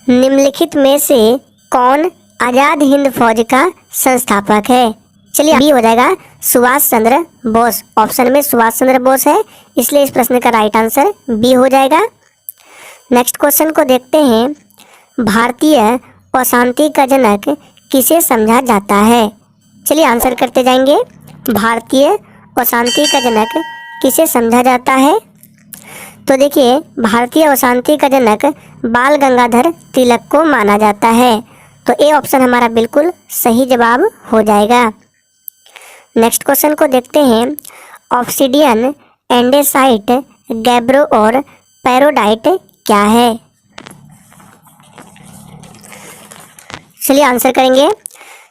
निम्नलिखित में से कौन आज़ाद हिंद फौज का संस्थापक है? चलिए बी हो जाएगा सुभाष चंद्र बोस। ऑप्शन में सुभाष चंद्र बोस है, इसलिए इस प्रश्न का राइट आंसर बी हो जाएगा। नेक्स्ट क्वेश्चन को देखते हैं। भारतीय अशांति का जनक किसे समझा जाता है? चलिए आंसर करते जाएंगे। भारतीय अशांति का जनक किसे समझा जाता है? तो देखिए, भारतीय अशांति का जनक बाल गंगाधर तिलक को माना जाता है। तो ए ऑप्शन हमारा बिल्कुल सही जवाब हो जाएगा। नेक्स्ट क्वेश्चन को देखते हैं। ऑब्सिडियन, एंडेसाइट, गैब्रो और पैरोडाइट क्या है? चलिए आंसर करेंगे।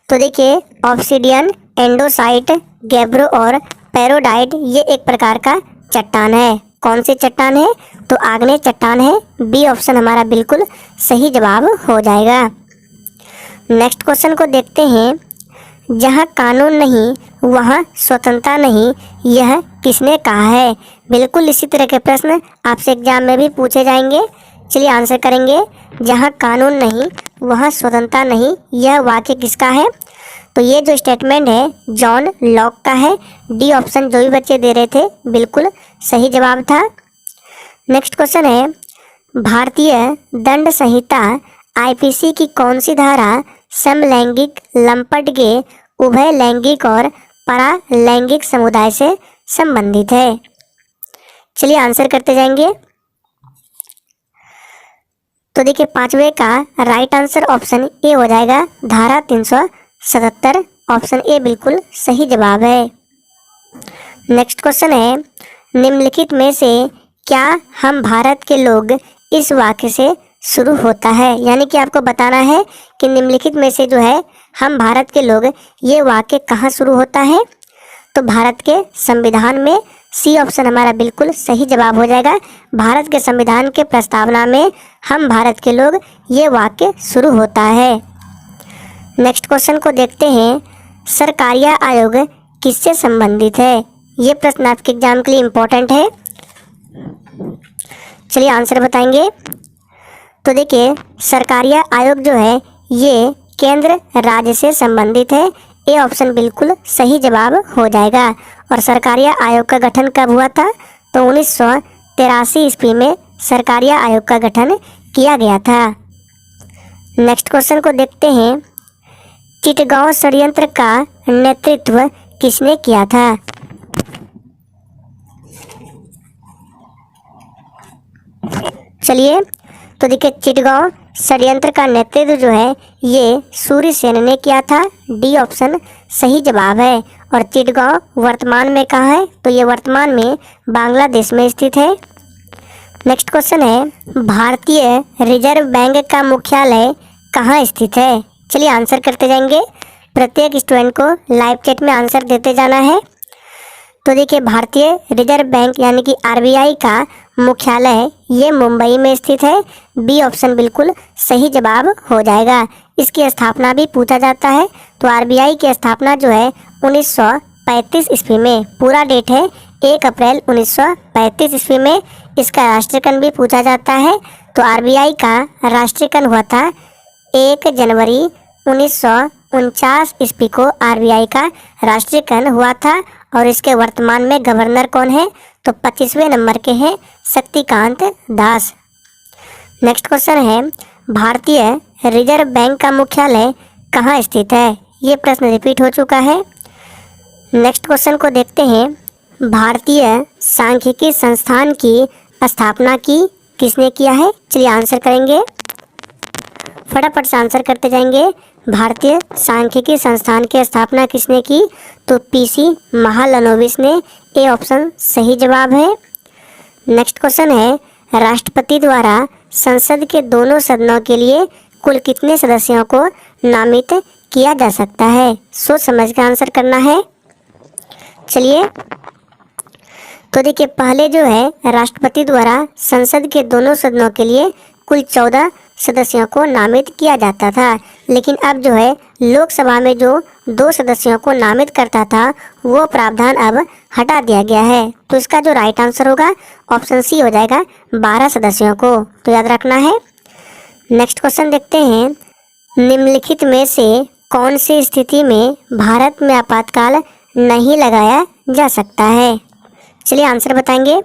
तो देखिए, ऑब्सिडियन, एंडोसाइट, गैब्रो और पैरोडाइट ये एक प्रकार का चट्टान है। कौन सी चट्टान है? तो आग्नेय चट्टान है। बी ऑप्शन हमारा बिल्कुल सही जवाब हो जाएगा। नेक्स्ट क्वेश्चन को देखते हैं। जहाँ कानून नहीं वहाँ स्वतंत्रता नहीं, यह किसने कहा है? बिल्कुल इसी तरह के प्रश्न आपसे एग्जाम में भी पूछे जाएंगे। चलिए आंसर करेंगे। जहाँ कानून नहीं वहाँ स्वतंत्रता नहीं, यह वाक्य किसका है? तो ये जो स्टेटमेंट है जॉन लॉक का है। डी ऑप्शन जो भी बच्चे दे रहे थे बिल्कुल सही जवाब था। नेक्स्ट क्वेश्चन है। भारतीय दंड संहिता आईपीसी की कौन सी धारा समलैंगिक, लंपट के, उभय लैंगिक और परालैंगिक समुदाय से संबंधित है? चलिए आंसर करते जाएंगे। तो देखिए, पांचवे का राइट आंसर ऑप्शन ए हो जाएगा, धारा 377। ऑप्शन ए बिल्कुल सही जवाब है। नेक्स्ट क्वेश्चन है। निम्नलिखित में से क्या हम भारत के लोग इस वाक्य से शुरू होता है? यानी कि आपको बताना है कि निम्नलिखित में से जो है हम भारत के लोग, ये वाक्य कहाँ शुरू होता है? तो भारत के संविधान में। सी ऑप्शन हमारा बिल्कुल सही जवाब हो जाएगा। भारत के संविधान के प्रस्तावना में हम भारत के लोग, ये वाक्य शुरू होता है। नेक्स्ट क्वेश्चन को देखते हैं। सरकारिया आयोग किससे संबंधित है? ये प्रश्न आपके एग्जाम के लिए इम्पोर्टेंट है। चलिए आंसर बताएंगे। तो देखिए, सरकारिया आयोग जो है ये केंद्र राज्य से संबंधित है। ए ऑप्शन बिल्कुल सही जवाब हो जाएगा। और सरकारिया आयोग का गठन कब हुआ था? तो 1983 ईस्वी में सरकारिया आयोग का गठन किया गया था। नेक्स्ट क्वेश्चन को देखते हैं। चिटगांव षड्यंत्र का नेतृत्व किसने किया था? चलिए, तो देखिए, चिटगांव षड्यंत्र का नेतृत्व जो है ये सूर्य सेन ने किया था। डी ऑप्शन सही जवाब है। और चिटगांव वर्तमान में कहाँ है? तो ये वर्तमान में बांग्लादेश में स्थित है। नेक्स्ट क्वेश्चन है। भारतीय रिजर्व बैंक का मुख्यालय कहाँ स्थित है? चलिए आंसर करते जाएंगे। प्रत्येक स्टूडेंट को लाइव चैट में आंसर देते जाना है। तो देखिए, भारतीय रिजर्व बैंक यानी कि आरबीआई का मुख्यालय ये मुंबई में स्थित है। बी ऑप्शन बिल्कुल सही जवाब हो जाएगा। इसकी स्थापना भी पूछा जाता है। तो आरबीआई की स्थापना जो है 1935 ईस्वी में, पूरा डेट है 1 अप्रैल 1935 ईस्वी में। इसका राष्ट्रीयकरण भी पूछा जाता है। तो आरबीआई का राष्ट्रीयकरण हुआ था 1 जनवरी 1949 ईस्वी को आरबीआई का राष्ट्रीयकरण हुआ था। और इसके वर्तमान में गवर्नर कौन है? तो 25वें नंबर के हैं शक्तिकांत दास। नेक्स्ट क्वेश्चन है। भारतीय रिजर्व बैंक का मुख्यालय कहाँ स्थित है? ये प्रश्न रिपीट हो चुका है। नेक्स्ट क्वेश्चन को देखते हैं। भारतीय सांख्यिकी संस्थान की स्थापना की किसने किया है? चलिए आंसर करेंगे। फटाफट से आंसर करते जाएंगे। भारतीय सांख्यिकी संस्थान की स्थापना किसने की? तो पीसी महालनोबिस ने। ए ऑप्शन सही जवाब है। नेक्स्ट क्वेश्चन है। राष्ट्रपति द्वारा संसद के दोनों सदनों के लिए कुल कितने सदस्यों को नामित किया जा सकता है? सोच समझ कर आंसर करना है। चलिए, तो देखिए, पहले जो है राष्ट्रपति द्वारा संसद के दोनों सदनों के लिए कुल 14 सदस्यों को नामित किया जाता था। लेकिन अब जो है लोकसभा में जो 2 सदस्यों को नामित करता था वो प्रावधान अब हटा दिया गया है। तो इसका जो राइट आंसर होगा ऑप्शन सी हो जाएगा, 12 सदस्यों को। तो याद रखना है। नेक्स्ट क्वेश्चन देखते हैं, निम्नलिखित में से कौन सी स्थिति में भारत में आपातकाल नहीं लगाया जा सकता है? चलिए आंसर बताएंगे।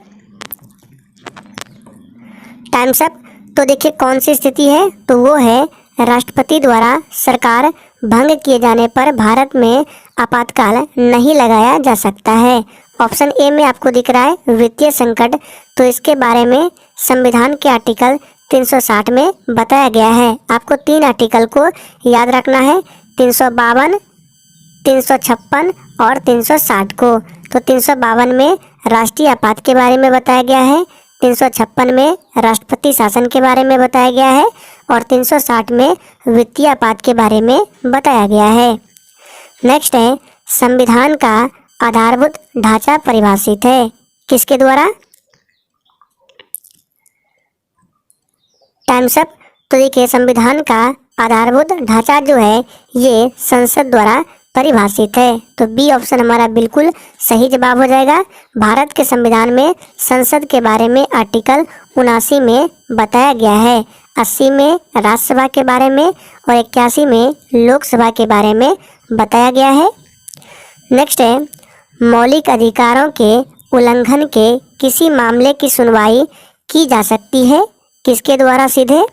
Times up. तो देखिए कौन सी स्थिति है, तो वो है राष्ट्रपति द्वारा सरकार भंग किए जाने पर भारत में आपातकाल नहीं लगाया जा सकता है। ऑप्शन ए में आपको दिख रहा है वित्तीय संकट, तो इसके बारे में संविधान के आर्टिकल 360 में बताया गया है। आपको 3 आर्टिकल को याद रखना है, 352, 356 और 360 को। तो 352 में राष्ट्रीय आपात के बारे में बताया गया है, 356 में राष्ट्रपति शासन के बारे में बताया गया है और 360 में वित्तीय आपात के बारे में बताया गया है। नेक्स्ट है, संविधान का आधारभूत ढांचा परिभाषित है किसके द्वारा? Times up. तो देखिए संविधान का आधारभूत ढांचा जो है ये संसद द्वारा परिभाषित है। तो बी ऑप्शन हमारा बिल्कुल सही जवाब हो जाएगा। भारत के संविधान में संसद के बारे में आर्टिकल 79 में बताया गया है, 80 में राज्यसभा के बारे में और 81 में लोकसभा के बारे में बताया गया है। नेक्स्ट है, मौलिक अधिकारों के उल्लंघन के किसी मामले की सुनवाई की जा सकती है किसके द्वारा? सीधे।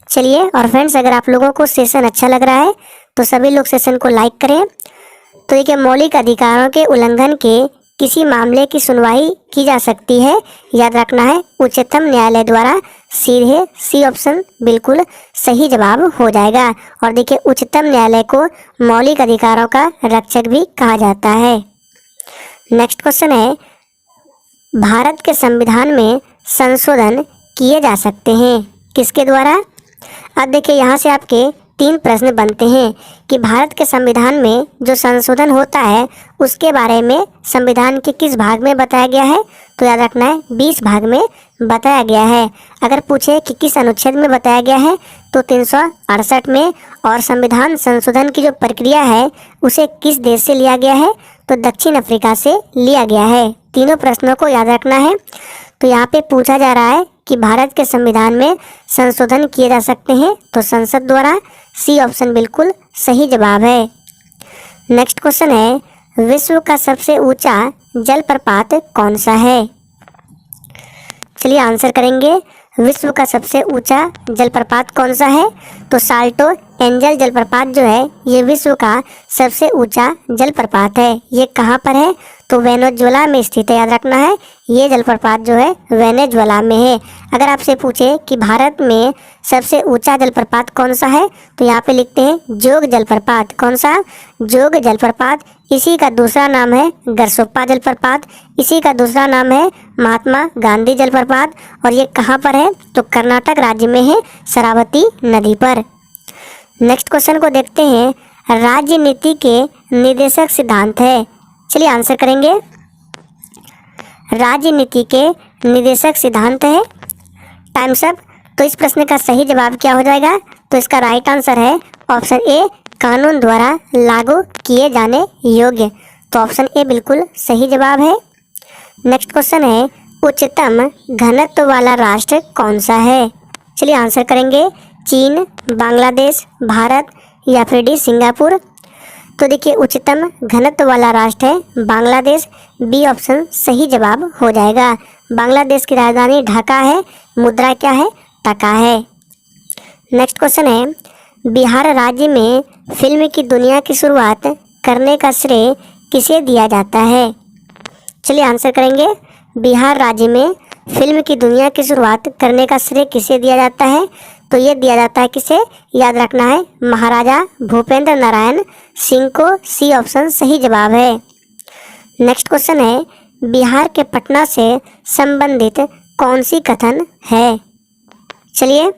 चलिए, और फ्रेंड्स अगर आप लोगों को सेशन अच्छा लग रहा है तो सभी लोग सेशन को लाइक करें। तो देखिए मौलिक अधिकारों के उल्लंघन के किसी मामले की सुनवाई की जा सकती है, याद रखना है उच्चतम न्यायालय द्वारा। सीधे सी ऑप्शन बिल्कुल सही जवाब हो जाएगा। और देखिए उच्चतम न्यायालय को मौलिक अधिकारों का रक्षक भी कहा जाता है। नेक्स्ट क्वेश्चन है, भारत के संविधान में संशोधन किए जा सकते हैं किसके द्वारा? अब देखिए यहाँ से आपके 3 प्रश्न बनते हैं कि भारत के संविधान में जो संशोधन होता है उसके बारे में संविधान के किस भाग में बताया गया है? तो याद रखना है 20 भाग में बताया गया है। अगर पूछे कि किस अनुच्छेद में बताया गया है तो 368 में। और संविधान संशोधन की जो प्रक्रिया है उसे किस देश से लिया गया है? तो दक्षिण अफ्रीका से लिया गया है। तीनों प्रश्नों को याद रखना है। तो यहाँ पे पूछा जा रहा है कि भारत के संविधान में संशोधन किए जा सकते हैं तो संसद द्वारा। सी ऑप्शन बिल्कुल सही जवाब है। नेक्स्ट क्वेश्चन है, विश्व का सबसे ऊंचा जलप्रपात कौन सा है? चलिए आंसर करेंगे, विश्व का सबसे ऊंचा जलप्रपात कौन सा है? तो साल्टो एंजल जलप्रपात जो है ये विश्व का सबसे ऊंचा जलप्रपात है। ये कहाँ पर है? तो वेनेजुएला में स्थित है, याद रखना है ये जलप्रपात जो है वेनेजुएला में है। अगर आपसे पूछे कि भारत में सबसे ऊंचा जलप्रपात कौन सा है तो यहाँ पे लिखते हैं जोग जलप्रपात। कौन सा? जोग जलप्रपात। इसी का दूसरा नाम है गरसोप्पा जलप्रपात, इसी का दूसरा नाम है महात्मा गांधी जलप्रपात। और ये कहाँ पर है? तो कर्नाटक राज्य में है, शरावती नदी पर। नेक्स्ट क्वेश्चन को देखते हैं, राज्य नीति के निर्देशक सिद्धांत है। चलिए आंसर करेंगे, राज्य नीति के निर्देशक सिद्धांत है। Times up. तो इस प्रश्न का सही जवाब क्या हो जाएगा? तो इसका राइट आंसर है ऑप्शन ए, कानून द्वारा लागू किए जाने योग्य। तो ऑप्शन ए बिल्कुल सही जवाब है। नेक्स्ट क्वेश्चन है, उच्चतम घनत्व वाला राष्ट्र कौन सा है? चलिए आंसर करेंगे, चीन, बांग्लादेश, भारत या फिर डी सिंगापुर। तो देखिए उच्चतम घनत्व वाला राष्ट्र है बांग्लादेश। बी ऑप्शन सही जवाब हो जाएगा। बांग्लादेश की राजधानी ढाका है, मुद्रा क्या है? टका है। नेक्स्ट क्वेश्चन है, बिहार राज्य में फिल्म की दुनिया की शुरुआत करने का श्रेय किसे दिया जाता है? चलिए आंसर करेंगे, बिहार राज्य में फिल्म की दुनिया की शुरुआत करने का श्रेय किसे दिया जाता है? तो ये दिया जाता है किसे? याद रखना है महाराजा भूपेंद्र नारायण सिंह को। सी ऑप्शन सही जवाब है। नेक्स्ट क्वेश्चन है, बिहार के पटना से संबंधित कौन सी कथन है? चलिए,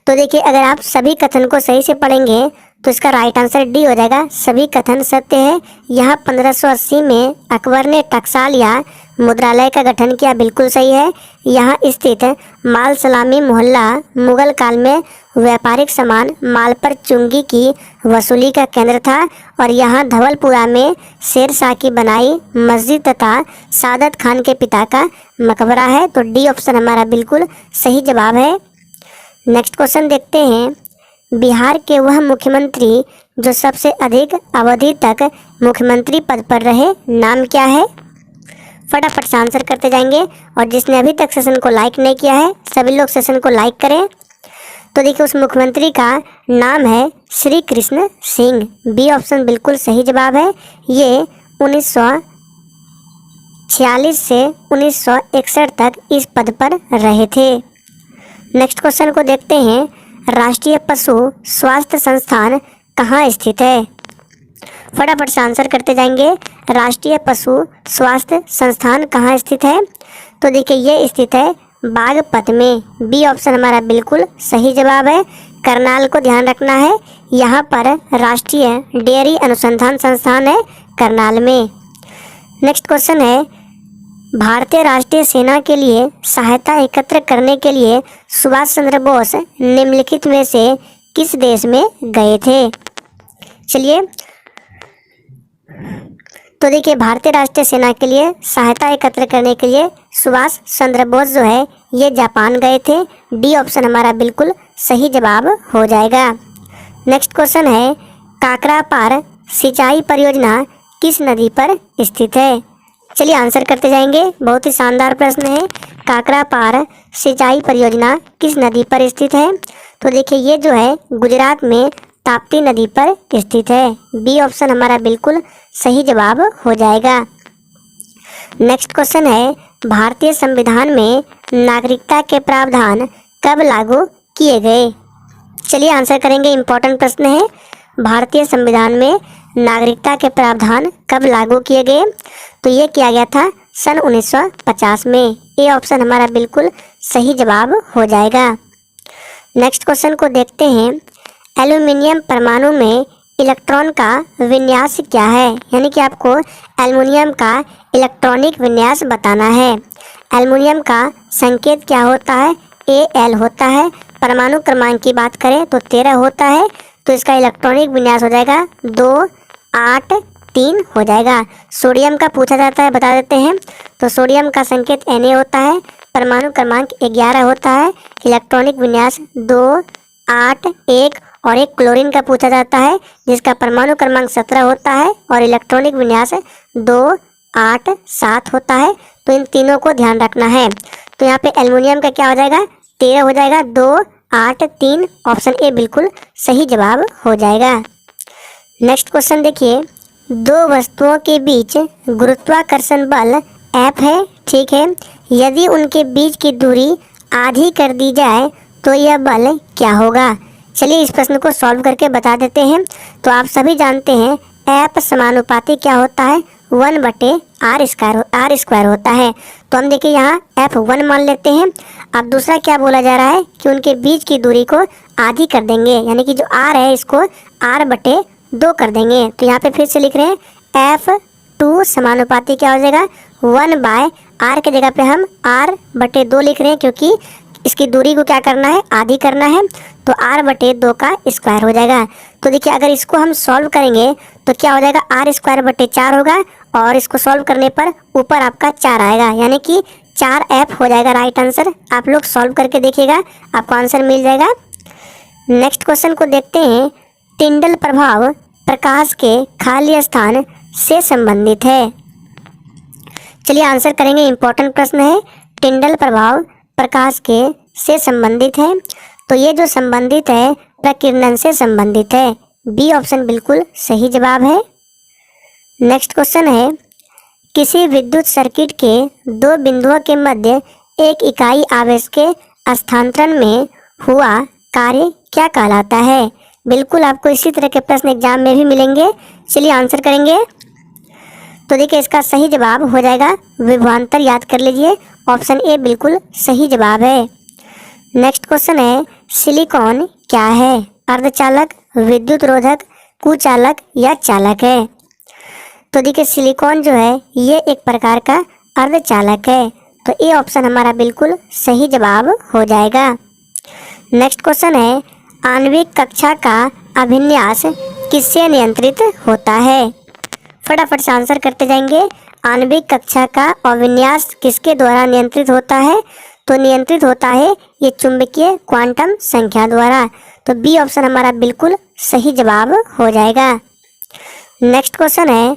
तो देखिए अगर आप सभी कथन को सही से पढ़ेंगे तो इसका राइट आंसर डी हो जाएगा, सभी कथन सत्य है। यहाँ 1580 में अकबर ने टकसाल या मुद्रालय का गठन किया, बिल्कुल सही है। यहाँ स्थित माल सलामी मोहल्ला मुगल काल में व्यापारिक सामान माल पर चुंगी की वसूली का केंद्र था। और यहाँ धवलपुरा में शेर शाह की बनाई मस्जिद तथा सादत खान के पिता का मकबरा है। तो डी ऑप्शन हमारा बिल्कुल सही जवाब है। नेक्स्ट क्वेश्चन देखते हैं। बिहार के वह मुख्यमंत्री जो सबसे अधिक अवधि तक मुख्यमंत्री पद पर रहे, नाम क्या है? फटाफट से आंसर करते जाएंगे। और जिसने अभी तक सेशन को लाइक नहीं किया है, सभी लोग सेशन को लाइक करें। तो देखिए उस मुख्यमंत्री का नाम है श्री कृष्ण सिंह। बी ऑप्शन बिल्कुल सही जवाब है। ये 1946 से 1961 तक इस पद पर रहे थे। नेक्स्ट क्वेश्चन को देखते हैं। राष्ट्रीय पशु स्वास्थ्य संस्थान कहाँ स्थित है? फटाफट से आंसर करते जाएंगे। राष्ट्रीय पशु स्वास्थ्य संस्थान कहाँ स्थित है? तो देखिए ये स्थित है बागपत में। बी ऑप्शन हमारा बिल्कुल सही जवाब है। करनाल को ध्यान रखना है, यहाँ पर राष्ट्रीय डेयरी अनुसंधान संस्थान है करनाल में। नेक्स्ट क्वेश्चन है। भारतीय राष्ट्रीय सेना के लिए सहायता एकत्र करने के लिए सुभाष चंद्र बोस निम्नलिखित में से किस देश में गए थे? चलिए तो देखिए भारतीय राष्ट्रीय सेना के लिए सहायता एकत्र करने के लिए सुभाष चंद्र बोस जो है ये जापान गए थे। डी ऑप्शन हमारा बिल्कुल सही जवाब हो जाएगा। नेक्स्ट क्वेश्चन है। काकरापार सिंचाई परियोजना किस नदी पर स्थित है? चलिए आंसर करते जाएंगे। बहुत ही शानदार प्रश्न है। काकरापार सिंचाई परियोजना किस नदी पर स्थित है? तो देखिए ये जो है गुजरात में ताप्ती नदी पर स्थित है। बी ऑप्शन हमारा बिल्कुल सही जवाब हो जाएगा। नेक्स्ट क्वेश्चन है। भारतीय संविधान में नागरिकता के प्रावधान कब लागू किए गए? चलिए आंसर करेंगे। इम्पोर्टेंट प्रश्न है। भारतीय संविधान में नागरिकता के प्रावधान कब लागू किए गए? तो ये किया गया था सन 1950 में। ए ऑप्शन हमारा बिल्कुल सही जवाब हो जाएगा। नेक्स्ट क्वेश्चन को देखते हैं। एल्युमिनियम परमाणु में इलेक्ट्रॉन का विन्यास क्या है? यानी कि आपको एल्युमिनियम का इलेक्ट्रॉनिक विन्यास बताना है। एल्युमिनियम का संकेत क्या होता है? Al होता है। परमाणु क्रमांक की बात करें तो 13 होता है। तो इसका इलेक्ट्रॉनिक विन्यास हो जाएगा 2, 8, 3 हो जाएगा। सोडियम का पूछा जाता है, बता देते हैं। तो सोडियम का संकेत Na होता है। परमाणु क्रमांक 11 होता है। इलेक्ट्रॉनिक विन्यास 2, 8, 1 और एक क्लोरीन का पूछा जाता है जिसका परमाणु क्रमांक 17 होता है और इलेक्ट्रॉनिक विन्यास 2, 8, 7 होता है। तो इन तीनों को ध्यान रखना है। तो यहाँ पे एल्युमिनियम का क्या हो जाएगा? 13 हो जाएगा। 2, 8, 3 ऑप्शन ए बिल्कुल सही जवाब हो जाएगा। नेक्स्ट क्वेश्चन देखिए। दो वस्तुओं के बीच गुरुत्वाकर्षण बल F है, ठीक है। यदि उनके बीच की दूरी आधी कर दी जाए तो यह बल क्या होगा? चलिए इस प्रश्न को सॉल्व करके बता देते हैं। तो आप सभी जानते हैं F समानुपाती क्या होता है? 1/r² होता है। तो हम देखिए यहाँ F1 मान लेते हैं। अब दूसरा क्या बोला जा रहा है कि उनके बीच की दूरी को आधी कर देंगे, यानी कि जो r है इसको r/2 कर देंगे। तो यहाँ पे फिर से लिख रहे हैं F2 समानुपाती क्या हो जाएगा? 1/r के जगह पे हम r/2 लिख रहे हैं क्योंकि इसकी दूरी को क्या करना है? आधी करना है। तो r/2 का स्क्वायर हो जाएगा। तो देखिए अगर इसको हम सॉल्व करेंगे तो क्या हो जाएगा? r²/4 होगा और इसको सॉल्व करने पर ऊपर आपका 4 आएगा, यानी कि 4F हो जाएगा राइट आंसर। आप लोग सॉल्व करके देखिएगा, आपको आंसर मिल जाएगा। नेक्स्ट क्वेश्चन को देखते हैं। टिंडल प्रभाव प्रकाश के खाली स्थान से संबंधित है। चलिए आंसर करेंगे। इंपॉर्टेंट प्रश्न है। टिंडल प्रभाव प्रकाश के से संबंधित है। तो ये जो संबंधित है प्रकीर्णन से संबंधित है। बी ऑप्शन बिल्कुल सही जवाब है। नेक्स्ट क्वेश्चन है। किसी विद्युत सर्किट के दो बिंदुओं के मध्य एक इकाई आवेश के स्थानांतरण में हुआ कार्य क्या कहलाता है? बिल्कुल आपको इसी तरह के प्रश्न एग्जाम में भी मिलेंगे। चलिए आंसर करेंगे। तो देखिए इसका सही जवाब हो जाएगा विभवांतर। याद कर लीजिए, ऑप्शन ए बिल्कुल सही जवाब है। नेक्स्ट क्वेश्चन है। सिलिकॉन क्या है? अर्धचालक, विद्युत रोधक, कुचालक या चालक है? तो देखिए सिलिकॉन जो है ये एक प्रकार का अर्धचालक है। तो ए ऑप्शन हमारा बिल्कुल सही जवाब हो जाएगा। नेक्स्ट क्वेश्चन है। आणविक कक्षा का अभिन्यास किससे नियंत्रित होता है? फटाफट से आंसर करते जाएंगे। आणविक कक्षा का अभिन्यास किसके द्वारा नियंत्रित होता है? तो नियंत्रित होता है ये चुंबकीय क्वांटम संख्या द्वारा। तो बी ऑप्शन हमारा बिल्कुल सही जवाब हो जाएगा। नेक्स्ट क्वेश्चन है,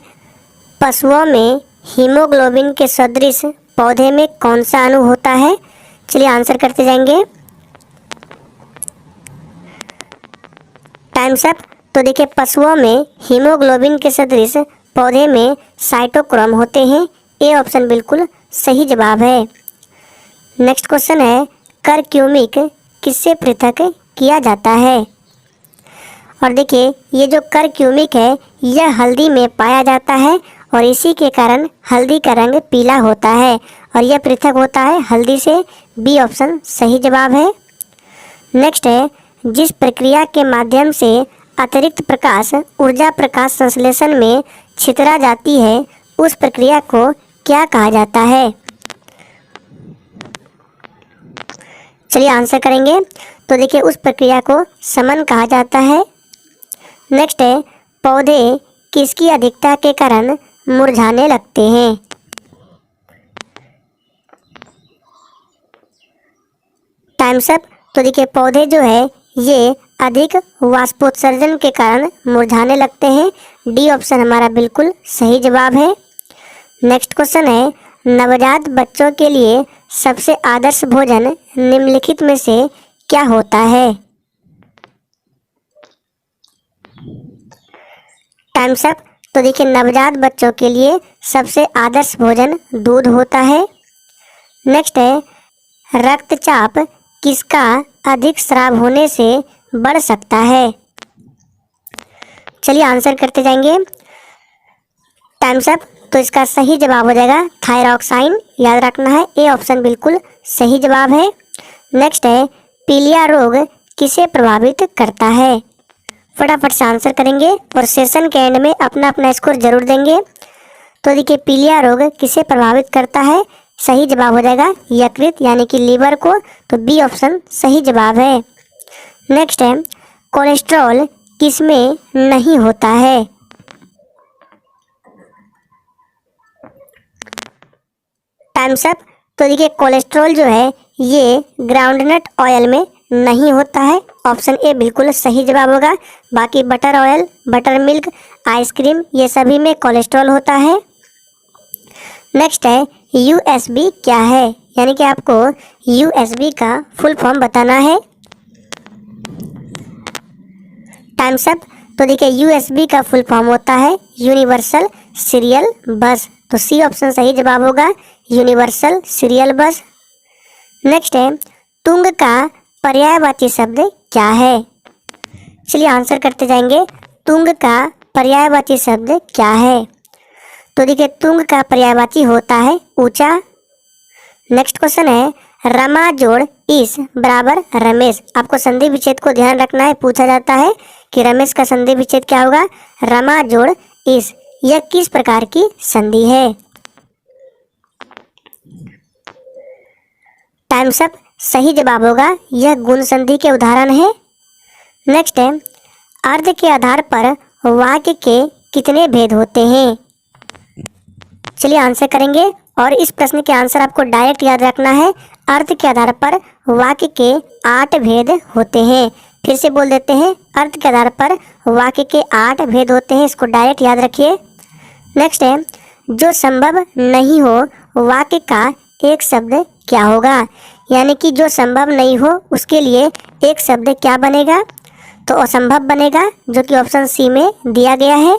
पशुओं में हीमोग्लोबिन के सदृश पौधे में कौन सा अणु होता है? चलिए आंसर करते जाएंगे। Times up. तो देखिए पशुओं में हीमोग्लोबिन के सदृश पौधे में साइटोक्रोम होते हैं। ए ऑप्शन बिल्कुल सही जवाब है। नेक्स्ट क्वेश्चन है, करक्यूमिक किससे पृथक किया जाता है? और देखिए ये जो करक्यूमिक है यह हल्दी में पाया जाता है और इसी के कारण हल्दी का रंग पीला होता है और यह पृथक होता है हल्दी से। बी ऑप्शन सही जवाब है। नेक्स्ट है, जिस प्रक्रिया के माध्यम से अतिरिक्त प्रकाश ऊर्जा प्रकाश संश्लेषण में छितरा जाती है उस प्रक्रिया को क्या कहा जाता है? चलिए आंसर करेंगे। तो देखिए उस प्रक्रिया को समन कहा जाता है। नेक्स्ट है, पौधे किसकी अधिकता के कारण मुरझाने लगते हैं? Times up. तो देखिए पौधे जो है ये अधिक वाष्पोत्सर्जन के कारण मुरझाने लगते हैं। डी ऑप्शन हमारा बिल्कुल सही जवाब है। नेक्स्ट क्वेश्चन है, नवजात बच्चों के लिए सबसे आदर्श भोजन निम्नलिखित में से क्या होता है? Times up. तो देखिए नवजात बच्चों के लिए सबसे आदर्श भोजन दूध होता है। नेक्स्ट है, रक्तचाप किसका अधिक स्राव होने से बढ़ सकता है? चलिए आंसर करते जाएंगे। Times up. तो इसका सही जवाब हो जाएगा थायरॉक्साइन, याद रखना है। ए ऑप्शन बिल्कुल सही जवाब है। नेक्स्ट है, पीलिया रोग किसे प्रभावित करता है? फटाफट से आंसर करेंगे और सेशन के एंड में अपना अपना स्कोर जरूर देंगे। तो देखिए पीलिया रोग किसे प्रभावित करता है? सही जवाब हो जाएगा यकृत यानी कि लीवर को। तो बी ऑप्शन सही जवाब है। नेक्स्ट है, कोलेस्ट्रॉल किसमें नहीं होता है? Times up. तो देखिए कोलेस्ट्रॉल जो है ये ग्राउंडनट ऑयल में नहीं होता है। ऑप्शन ए बिल्कुल सही जवाब होगा। बाकी butter oil, butter milk, ice cream ये सभी में कोलेस्ट्रॉल होता है। नेक्स्ट है, यूएसबी क्या है? यानी कि आपको यूएसबी का फुल फॉर्म बताना है। Times up. तो देखिए यूएसबी का फुल फॉर्म होता है यूनिवर्सल सीरियल बस। तो सी ऑप्शन सही जवाब होगा यूनिवर्सल सीरियल बस। नेक्स्ट है, तुंग का पर्यायवाची शब्द क्या है? चलिए आंसर करते जाएंगे। तुंग का पर्यायवाची शब्द क्या है? तो देखिए तुंग का पर्यायवाची होता है ऊंचा। नेक्स्ट क्वेश्चन है, रमा जोड़ इस बराबर रमेश। आपको संधि विच्छेद को ध्यान रखना है। पूछा जाता है कि रमेश का संधि विच्छेद क्या होगा? रमा जोड़ इस। यह किस प्रकार की संधि है? Times up. सही जवाब होगा यह गुण संधि के उदाहरण है। नेक्स्ट है, अर्थ के आधार पर वाक्य के कितने भेद होते हैं? चलिए आंसर करेंगे और इस प्रश्न के आंसर आपको डायरेक्ट याद रखना है। अर्थ के आधार पर वाक्य के 8 भेद होते हैं। फिर से बोल देते हैं, अर्थ के आधार पर वाक्य के 8 भेद होते हैं। इसको डायरेक्ट याद रखिए। नेक्स्ट है, जो संभव नहीं हो वाक्य का एक शब्द क्या होगा? यानी कि जो संभव नहीं हो उसके लिए एक शब्द क्या बनेगा? तो असंभव बनेगा, जो कि ऑप्शन सी में दिया गया है।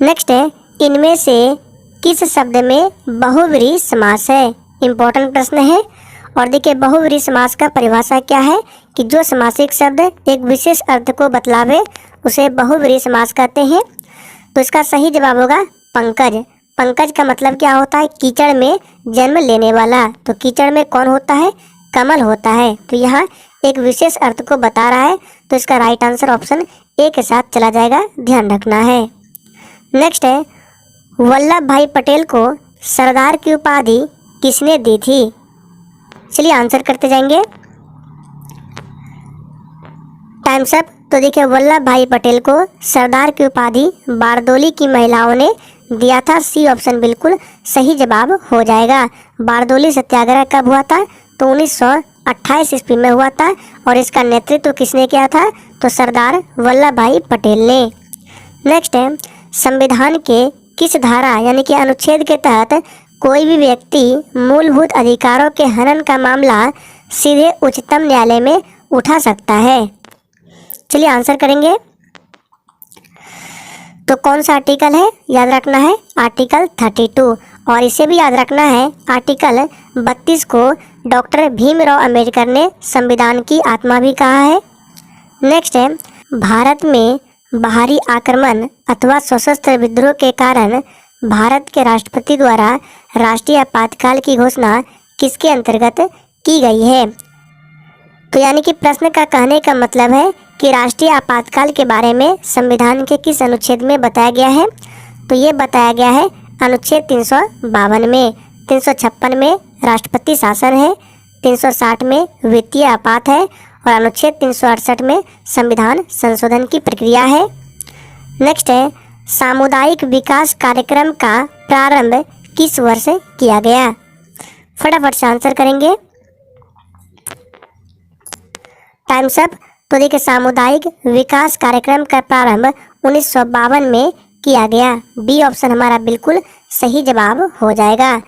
नेक्स्ट है, इनमें से किस शब्द में बहुव्रीहि समास है? इंपॉर्टेंट प्रश्न है। और देखिए बहुव्रीहि समास का परिभाषा क्या है कि जो समासिक शब्द एक विशेष अर्थ को बतलावे उसे बहुव्रीहि समास कहते हैं। तो इसका सही जवाब होगा पंकज। पंकज का मतलब क्या होता है? कीचड़ में जन्म लेने वाला। तो कीचड़ में कौन होता है? कमल होता है। तो यहाँ एक विशेष अर्थ को बता रहा है। तो इसका राइट आंसर ऑप्शन ए के साथ चला जाएगा, ध्यान रखना है। नेक्स्ट है, वल्लभ भाई पटेल को सरदार की उपाधि किसने दी थी? चलिए आंसर करते जाएंगे। Times up. तो देखिए वल्लभ भाई पटेल को सरदार की उपाधि बारदोली की महिलाओं ने दिया था। सी ऑप्शन बिल्कुल सही जवाब हो जाएगा। बारदोली सत्याग्रह कब हुआ था? तो 1928 ईस्वी में हुआ था और इसका नेतृत्व किसने किया था? तो सरदार वल्लभ भाई पटेल ने। नेक्स्ट है, संविधान के किस धारा यानी कि अनुच्छेद के तहत कोई भी व्यक्ति मूलभूत अधिकारों के हनन का मामला सीधे उच्चतम न्यायालय में उठा सकता है? चलिए आंसर करेंगे। तो कौन सा आर्टिकल है? याद रखना है आर्टिकल 32, और इसे भी याद रखना है आर्टिकल 32 को डॉक्टर भीमराव अंबेडकर ने संविधान की आत्मा भी कहा है। नेक्स्ट है, भारत में बाहरी आक्रमण अथवा सशस्त्र विद्रोह के कारण भारत के राष्ट्रपति द्वारा राष्ट्रीय आपातकाल की घोषणा किसके अंतर्गत की गई है? तो यानी कि प्रश्न का कहने का मतलब है कि राष्ट्रीय आपातकाल के बारे में संविधान के किस अनुच्छेद में बताया गया है? तो ये बताया गया है अनुच्छेद 352 में। 356 में राष्ट्रपति शासन है, 360 में वित्तीय आपात है और अनुच्छेद 368 में संविधान संशोधन की प्रक्रिया है। नेक्स्ट है, सामुदायिक विकास कार्यक्रम का प्रारंभ किस वर्ष किया गया? फटाफट से आंसर करेंगे। Times up. तो देखिए, सामुदायिक विकास कार्यक्रम का प्रारंभ 1952 में किया गया। बी ऑप्शन हमारा बिल्कुल सही जवाब हो जाएगा।